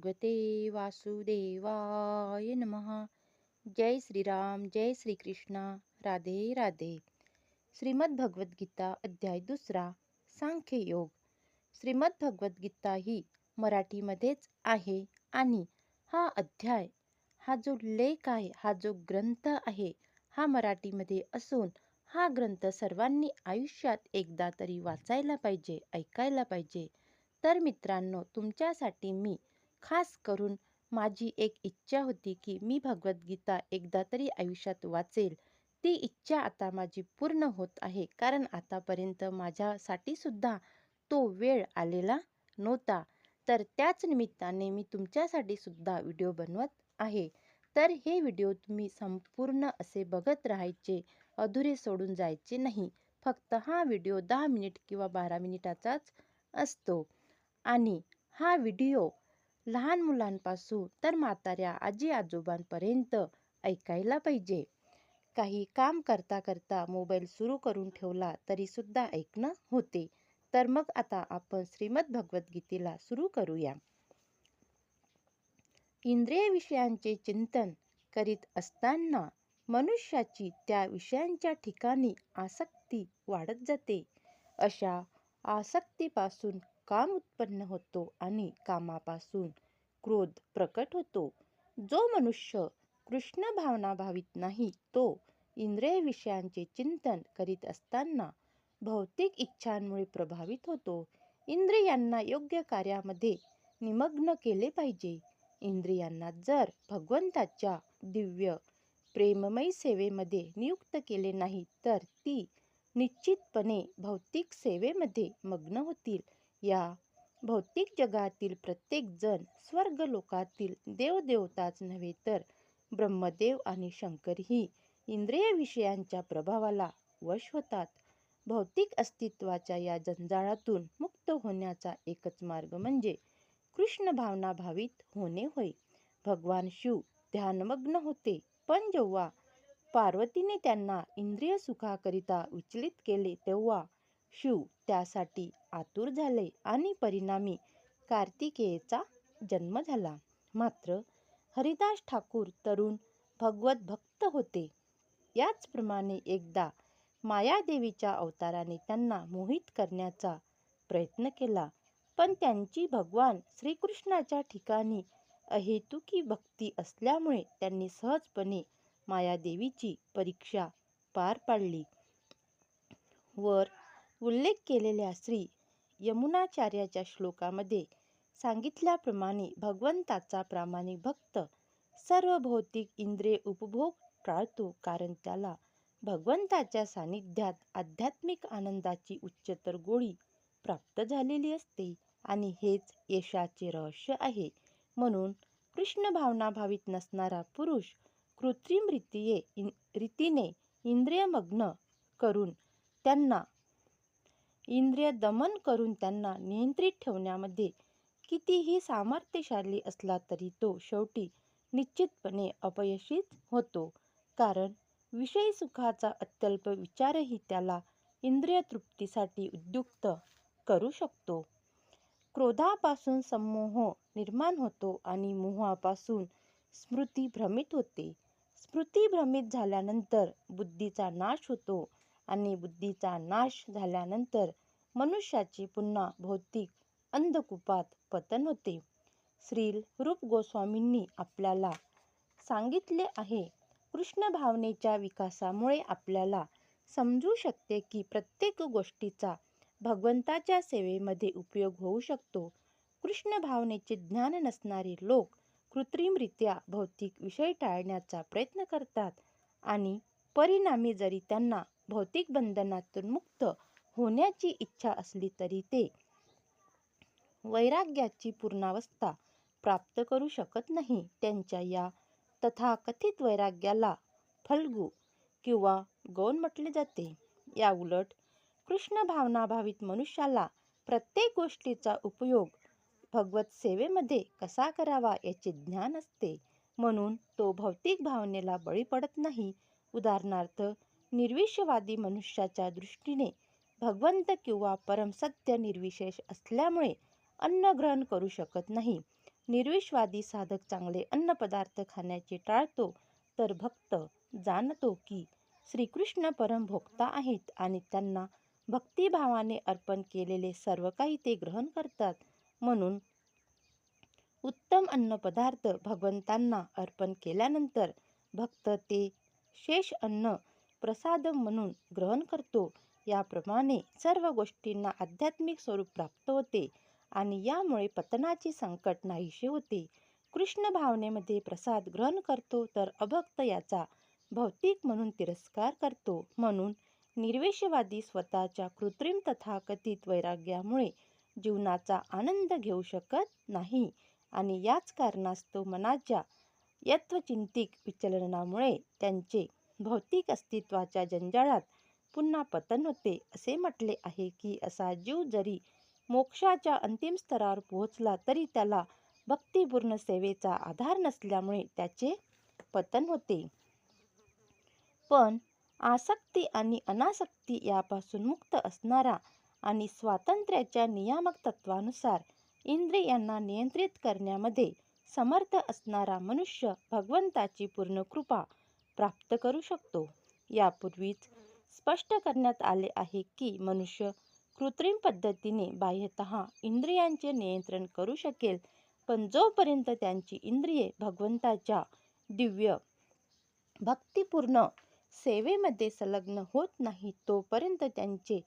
भगवते वासुदेवाय नमः. जय श्रीराम, जय श्रीकृष्ण, राधे राधे. श्रीमद भगवद्गीता अध्याय 2, सांख्य योग. श्रीमद भगवद्गीता ही मराठीमध्येच आहे आणि हा अध्याय, हा जो लेख आहे, हा जो ग्रंथ आहे, हा मराठीमध्ये असून हा ग्रंथ सर्वांनी आयुष्यात एकदा तरी वाचायला पाहिजे, ऐकायला पाहिजे. तर मित्रांनो, तुमच्यासाठी मी खास करून माझी एक इच्छा होती की मी भगवद्गीता एकदा तरी आयुष्यात वाचेल. ती इच्छा आता माझी पूर्ण होत आहे, कारण आतापर्यंत माझ्यासाठी सुद्धा तो वेळ आलेला नव्हता. तर त्याच निमित्ताने मी तुमच्यासाठी सुद्धा व्हिडिओ बनवत आहे. तर हे व्हिडिओ तुम्ही संपूर्ण असे बघत राहायचे, अधुरे सोडून जायचे नाही. फक्त हा व्हिडिओ 10 मिनिट किंवा 12 मिनिटाचाच असतो आणि हा व्हिडिओ लहान मुलांपासून तर म्हाताऱ्या आजी आजोबांपर्यंत ऐकायला पाहिजे. काही काम करता करता मोबाईल सुरू करून ठेवला तरी सुद्धा ऐकणं होते. तर मग आता आपण श्रीमद भगवद्गीतेला सुरू करूया. इंद्रिय विषयांचे चिंतन करीत असताना मनुष्याची त्या विषयांच्या ठिकाणी आसक्ती वाढत जाते. अशा आसक्तीपासून काम उत्पन्न होतो आणि कामापासून क्रोध प्रकट होतो. जो मनुष्य कृष्ण भावना भावित नाही, तो इंद्रिय विषयांचे चिंतन करीत असताना भौतिक इच्छांमुळे प्रभावित होतो. इंद्रियांना योग्य कार्यामध्ये निमग्न केले पाहिजे. इंद्रियांना जर भगवंताच्या दिव्य प्रेममयी सेवेमध्ये नियुक्त केले नाही, तर ती निश्चितपणे भौतिक सेवेमध्ये मग्न होतील. या भौतिक जगातील प्रत्येक जण स्वर्ग लोकातील देवदेवताच नव्हे, तर ब्रह्मदेव आणि शंकरही इंद्रिय विषयांच्या प्रभावाला वश होतात. भौतिक अस्तित्वाच्या या जंजाळातून मुक्त होण्याचा एकच मार्ग म्हणजे कृष्ण भावना भावित होणे होय. भगवान शिव ध्यानमग्न होते, पण जेव्हा पार्वतीने त्यांना इंद्रिय सुखाकरिता विचलित केले, तेव्हा शिव त्यासाठी आतुर झाले आणि परिणामी कार्तिकेयचा जन्म झाला. मात्र हरिदास ठाकूर तरुण भगवत भक्त होते. याचप्रमाणे एकदा मायादेवीच्या अवताराने त्यांना मोहित करण्याचा प्रयत्न केला, पण त्यांची भगवान श्रीकृष्णाच्या ठिकाणी अहेतुकी भक्ती असल्यामुळे त्यांनी सहजपणे मायादेवीची परीक्षा पार पाडली. वर उल्लेख केलेल्या श्री यमुनाचार्याच्या श्लोकामध्ये सांगितल्याप्रमाणे भगवंताचा प्रामाणिक भक्त सर्व भौतिक इंद्रिय उपभोग टाळतो, कारण त्याला भगवंताच्या सानिध्यात आध्यात्मिक आनंदाची उच्चतर गोडी प्राप्त झालेली असते आणि हेच यशाचे रहस्य आहे. म्हणून कृष्ण भावना भावित नसणारा पुरुष कृत्रिम रीतीने इंद्रियमग्न करून त्यांना इंद्रिय दमन करून त्यांना नियंत्रित ठेवण्यामध्ये कितीही सामर्थ्यशाली असला तरी तो शेवटी निश्चितपणे अपयशीच होतो, कारण विषयी सुखाचा अत्यल्प विचारही त्याला इंद्रिय तृप्तीसाठी उद्युक्त करू शकतो. क्रोधापासून संमोह निर्माण होतो आणि मोहापासून स्मृती भ्रमित होते. स्मृती भ्रमित झाल्यानंतर बुद्धीचा नाश होतो आणि बुद्धीचा नाश झाल्यानंतर मनुष्याचे पुन्हा भौतिक अंधकूपात पतन होते. श्रील रूप गोस्वामींनी आपल्याला सांगितले आहे, कृष्ण भावनेच्या विकासामुळे आपल्याला समजू शकते की प्रत्येक गोष्टीचा भगवंताच्या सेवेमध्ये उपयोग होऊ शकतो. कृष्ण भावनेचे ज्ञान नसणारे लोक कृत्रिमरित्या भौतिक विषय टाळण्याचा प्रयत्न करतात आणि परिणामी जरी त्यांना भौतिक बंधनातून मुक्त होण्याची इच्छा असली तरी ते वैराग्याची पूर्णावस्था प्राप्त करू शकत नाही. त्यांच्या या तथाकथित वैराग्याला फल्गू किंवा गौण म्हटले जाते. या उलट कृष्ण भावनाभावित मनुष्याला प्रत्येक गोष्टीचा उपयोग भगवत सेवेमध्ये कसा करावा याचे ज्ञान असते, म्हणून तो भौतिक भावनेला बळी पडत नाही. उदाहरणार्थ, निर्विषयवादी मनुष्याच्या दृष्टीने भगवंत किंवा परमसत्य निर्विशेष असल्यामुळे अन्न ग्रहण करू शकत नाही. निर्विषवादी साधक चांगले अन्नपदार्थ खाण्याचे टाळतो, तर भक्त जाणतो की श्रीकृष्ण परमभोक्ता आहेत आणि त्यांना भक्तिभावाने अर्पण केलेले सर्व काही ते ग्रहण करतात. म्हणून उत्तम अन्नपदार्थ भगवंतांना अर्पण केल्यानंतर भक्त ते शेष अन्न प्रसाद म्हणून ग्रहण करतो. याप्रमाणे सर्व गोष्टींना आध्यात्मिक स्वरूप प्राप्त होते आणि यामुळे पतनाचे संकट नाहीसे होते. कृष्ण भावनेमध्ये प्रसाद ग्रहण करतो तर अभक्त याचा भौतिक म्हणून तिरस्कार करतो. म्हणून निर्वेशवादी स्वतःच्या कृत्रिम तथाकथित वैराग्यामुळे जीवनाचा आनंद घेऊ शकत नाही आणि याच कारणास्तव मनाच्या यत्वचिंतिक विचलनामुळे त्यांचे भौतिक अस्तित्वाच्या जंजाळात पुन्हा पतन होते. असे म्हटले आहे की असा जीव जरी मोक्षाच्या अंतिम स्तरावर पोहोचला तरी त्याला भक्तिपूर्ण सेवेचा आधार नसल्यामुळे त्याचे पतन होते. पण आसक्ती आणि अनासक्ती यापासून मुक्त असणारा आणि स्वातंत्र्याच्या नियामक तत्वानुसार इंद्रियांना नियंत्रित करण्यामध्ये समर्थ असणारा मनुष्य भगवंताची पूर्ण कृपा प्राप्त करू शकतो. यापूर्वीच स्पष्ट करण्यात आले आहे की मनुष्य कृत्रिम पद्धतीने बाह्यतः इंद्रियांचे नियंत्रण करू शकेल, पण जोपर्यंत त्यांची इंद्रिये भगवंताच्या दिव्य भक्तिपूर्ण सेवेमध्ये संलग्न होत नाही तोपर्यंत त्यांचे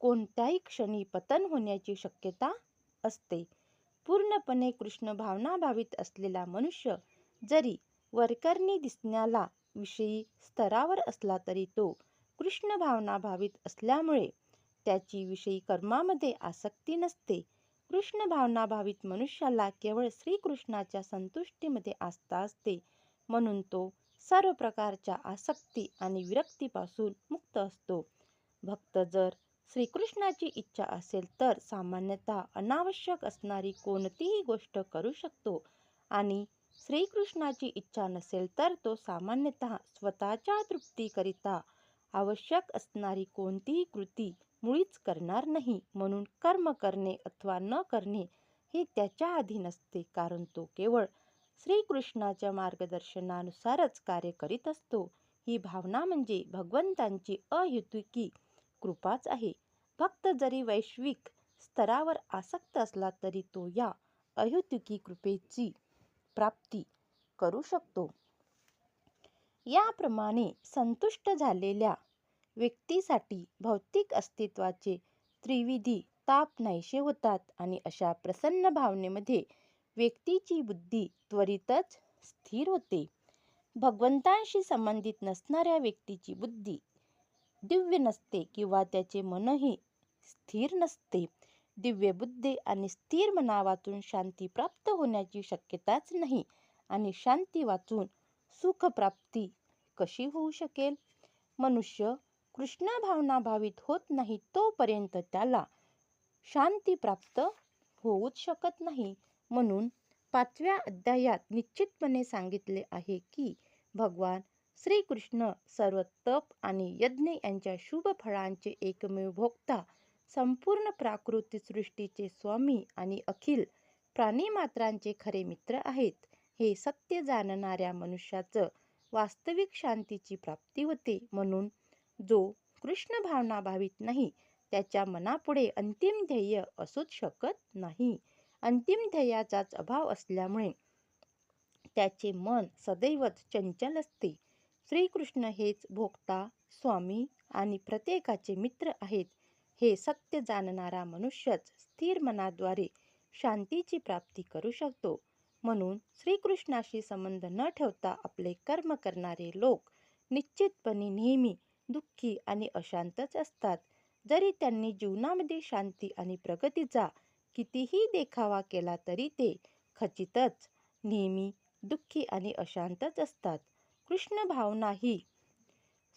कोणत्याही क्षणी पतन होण्याची शक्यता असते. पूर्णपणे कृष्ण भावनाभावित असलेला मनुष्य जरी वरकरणी दिसण्याला विषयी स्तरावर असला तरी तो कृष्ण भावनाभावित असल्यामुळे त्याची विषयी कर्मामध्ये आसक्ती नसते. कृष्ण भावनाभावित मनुष्याला केवळ श्रीकृष्णाच्या संतुष्टीमध्ये आस्था असते, म्हणून तो सर्व प्रकारच्या आसक्ती आणि विरक्तीपासून मुक्त असतो. भक्त जर श्रीकृष्णाची इच्छा असेल तर सामान्यतः अनावश्यक असणारी कोणतीही गोष्ट करू शकतो आणि श्रीकृष्णाची इच्छा नसेल तर तो सामान्यतः स्वतःच्या तृप्तीकरिता आवश्यक असणारी कोणतीही कृती मुळीच करणार नाही. म्हणून कर्म करणे अथवा न करणे हे त्याच्या अधीन असते, कारण तो केवळ श्रीकृष्णाच्या मार्गदर्शनानुसारच कार्य करीत असतो. ही भावना म्हणजे भगवंतांची अहेतुकी कृपाच आहे. भक्त जरी वैश्विक स्तरावर आसक्त असला तरी तो या अहेतुकी कृपेची प्राप्ती करू शकतो. याप्रमाणे संतुष्ट झालेल्या व्यक्तीसाठी भौतिक अस्तित्वाचे त्रिविधी ताप नाहीसे होतात आणि अशा प्रसन्न भावनेमध्ये व्यक्तीची बुद्धी त्वरितच स्थिर होते. भगवंतांशी संबंधित नसणाऱ्या व्यक्तीची बुद्धी दिव्य नसते किंवा त्याचे मनही स्थिर नसते. दिव्य बुद्धी आणि स्थिर मना वाचून शांती प्राप्त होण्याची शक्यताच नाही आणि शांती वाचून सुखप्राप्ती कशी होऊ शकेल? मनुष्य कृष्ण भावनाभावित होत नाही तोपर्यंत त्याला शांती प्राप्त होऊच शकत नाही. म्हणून 5व्या अध्यायात निश्चितपणे सांगितले आहे की भगवान श्रीकृष्ण सर्व तप आणि यज्ञ यांच्या शुभ फळांचे एकमेव भोक्ता, संपूर्ण प्राकृतिक सृष्टीचे स्वामी आणि अखिल प्राणिमात्रांचे खरे मित्र आहेत. हे सत्य जाणणाऱ्या मनुष्याचं वास्तविक शांतीची प्राप्ती होते. म्हणून जो कृष्ण भावनाभावित नाही त्याच्या मनापुढे अंतिम ध्येय असूच शकत नाही. अंतिम ध्येयाचाच अभाव असल्यामुळे त्याचे मन सदैवच चंचल असते. श्रीकृष्ण हेच भोक्ता, स्वामी आणि प्रत्येकाचे मित्र आहेत. हे सत्य जाणणारा मनुष्यच स्थिर मनाद्वारे शांतीची प्राप्ती करू शकतो. म्हणून श्रीकृष्णाशी संबंध न ठेवता आपले कर्म करणारे लोक निश्चितपणे नेहमी दुःखी आणि अशांतच असतात. जरी त्यांनी जीवनामध्ये शांती आणि प्रगतीचा कितीही देखावा केला तरी ते खचितच नेहमी दुःखी आणि अशांतच असतात. कृष्ण भावना ही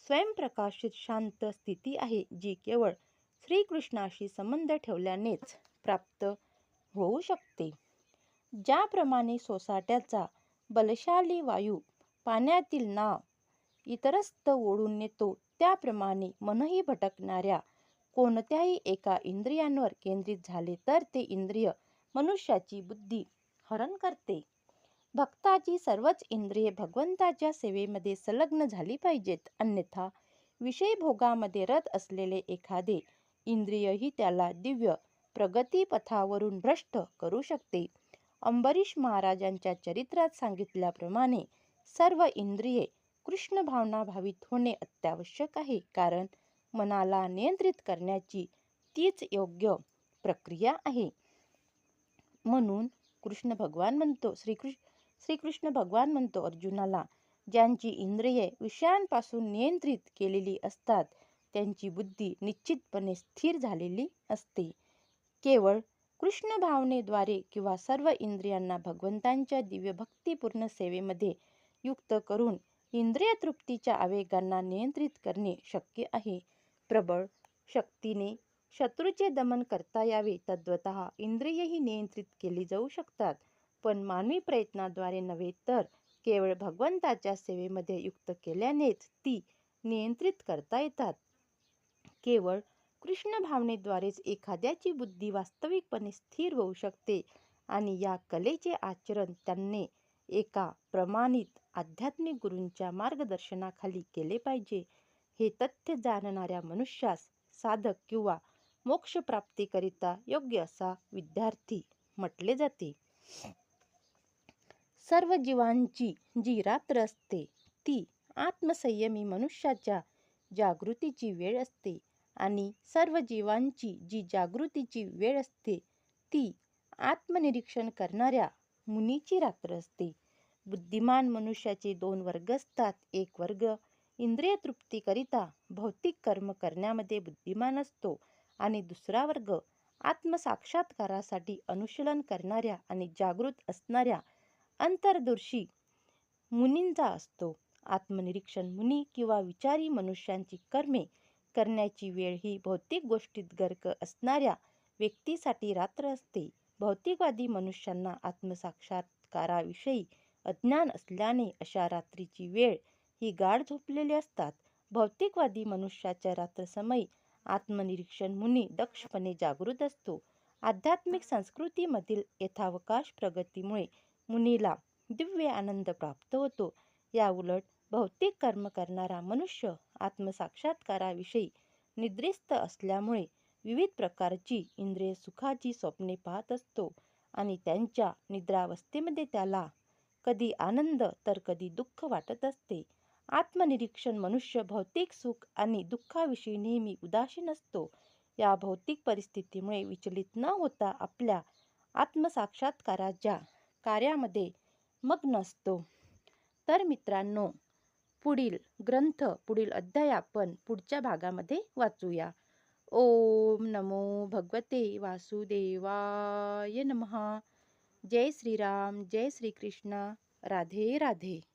स्वयंप्रकाशित शांत स्थिती आहे जी केवळ श्रीकृष्णाशी संबंध ठेवल्यानेच प्राप्त होऊ शकते. ज्याप्रमाणे सोसाट्याचा बलशाली वायू पाण्यातील नाव इतरत्र ओढून नेतो, त्याप्रमाणे मनही भटकणाऱ्या कोणत्याही एका इंद्रियावर केंद्रित झाले तर ते इंद्रिय मनुष्याची बुद्धी हरण करते. भक्ताची सर्वच इंद्रिये भगवंताच्या सेवेमध्ये संलग्न झाली पाहिजेत, अन्यथा विषय भोगामध्ये रत असलेले एखादे इंद्रियही त्याला दिव्य प्रगतीपथावरून भ्रष्ट करू शकते. अंबरीश महाराजांच्या चरित्रात सांगितल्याप्रमाणे सर्व इंद्रिये कृष्ण भावना भावित होणे अत्यावश्यक आहे, कारण मनाला नियंत्रित करण्याची तीच योग्य प्रक्रिया आहे. म्हणून श्रीकृष्ण भगवान म्हणतो अर्जुनाला, ज्यांची इंद्रिये विषयांपासून नियंत्रित केलेली असतात त्यांची बुद्धी निश्चितपणे स्थिर झालेली असते. केवळ कृष्ण भावनेद्वारे किंवा सर्व इंद्रियांना भगवंतांच्या दिव्य भक्तिपूर्ण सेवेमध्ये युक्त करून इंद्रिय तृप्तीच्या आवेगांना नियंत्रित करणे शक्य आहे. प्रबळ शक्तीने शत्रूचे दमन करता यावे तद्वतः इंद्रियही नियंत्रित केली जाऊ शकतात, पण मानवी प्रयत्नाद्वारे नव्हे तर केवळ भगवंताच्या सेवेमध्ये युक्त केल्यानेच ती नियंत्रित करता येतात. केवळ कृष्ण भावनेद्वारेच एखाद्याची बुद्धी वास्तविकपणे स्थिर होऊ शकते आणि या कलेचे आचरण त्यांनी एका प्रमाणित आध्यात्मिक गुरूंच्या मार्गदर्शनाखाली केले पाहिजे. हे तथ्य जाणणाऱ्या मनुष्यास साधक किंवा मोक्षप्राप्तीकरिता योग्य असा विद्यार्थी म्हटले जाते. सर्व जीवांची जी रात्र असते ती आत्मसंयमी मनुष्याच्या जागृतीची वेळ असते आणि सर्व जीवांची जी जागृतीची वेळ असते ती आत्मनिरीक्षण करणाऱ्या मुनीची रात्र असते. बुद्धिमान मनुष्याचे दोन वर्ग असतात. एक वर्ग इंद्रिय तृप्तीकरिता भौतिक कर्म करण्यामध्ये बुद्धिमान असतो आणि दुसरा वर्ग आत्मसाक्षात्कारासाठी अनुशीलन करणाऱ्या आणि जागृत असणाऱ्या अंतर्दर्शी मुनींचा असतो. आत्मनिरीक्षण मुनी किंवा विचारी मनुष्यांची कर्मे करण्याची वेळ ही भौतिक गोष्टीत गर्क असणाऱ्या व्यक्तीसाठी रात्र असते. भौतिकवादी मनुष्यांना आत्मसाक्षात्काराविषयी अज्ञान असल्याने अशा रात्रीची वेळ ही गाढ झोपलेले असतात. भौतिकवादी मनुष्याच्या रात्रसमयी आत्मनिरीक्षण मुनी दक्षपणे जागृत असतो. आध्यात्मिक संस्कृतीमधील यथावकाश प्रगतीमुळे मुनीला दिव्य आनंद प्राप्त होतो. या उलट भौतिक कर्म करणारा मनुष्य आत्मसाक्षात्काराविषयी निद्रिस्त असल्यामुळे विविध प्रकारची इंद्रिय सुखाची स्वप्ने पाहत असतो आणि त्यांच्या निद्रावस्थेमध्ये त्याला कधी आनंद तर कधी दुःख वाटत असते. आत्मनिरीक्षण मनुष्य भौतिक सुख आणि दुःखाविषयी नेहमी उदासीन असतो. या भौतिक परिस्थितीमुळे विचलित न होता आपल्या आत्मसाक्षात्काराच्या कार्यामध्ये मग्न असतो. तर मित्रांनो, पुढील अध्याय आपण पुढच्या भागामध्ये वाचूया. ओम नमो भगवते वासुदेवाय नमः. जय श्रीराम, जय श्रीकृष्ण. राधे राधे.